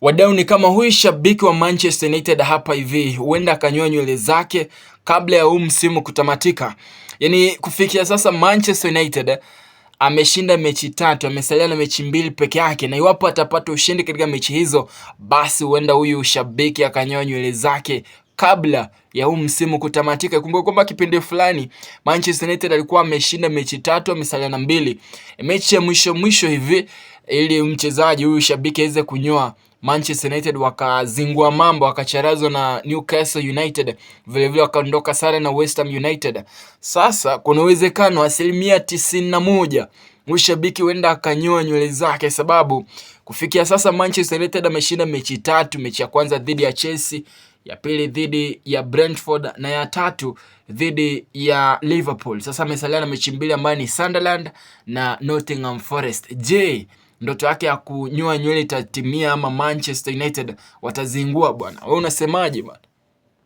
Wadau, ni kama huyu shabiki wa Manchester United hapa hivi huenda akanyoa nywele zake kabla ya huu msimu kutamatika. Yaani kufikia sasa Manchester United ameshinda mechi 3, amesalia na mechi 2 peke yake, na iwapo atapata ushindi katika mechi hizo, basi huenda huyu shabiki akanyoa nywele zake kabla ya huu msimu kutamatika. Kumbuka kwamba kipindi fulani Manchester United alikuwa ameshinda mechi 3, amesalia na 2. Mechi ya mwisho hivi, ili mchezaji huyu shabiki aweze kunyoa, Manchester United wakazingua mambo, wakacharazwa na Newcastle United, vile wakaondoka sare na West Ham United. Sasa kuna uwezekano 91% mshabiki huenda akanyoa nywele zake, sababu kufikia sasa Manchester United ameshinda mechi 3. Mechi ya kwanza dhidi ya Chelsea, ya pili dhidi ya Brentford, na ya tatu dhidi ya Liverpool. Sasa amesalia na mechi 2 ambayo ni Sunderland na Nottingham Forest. Je, ndoto yake ya kunyoa nywele itatimia ama Manchester United watazingua bwana? Wewe unasemaje bwana?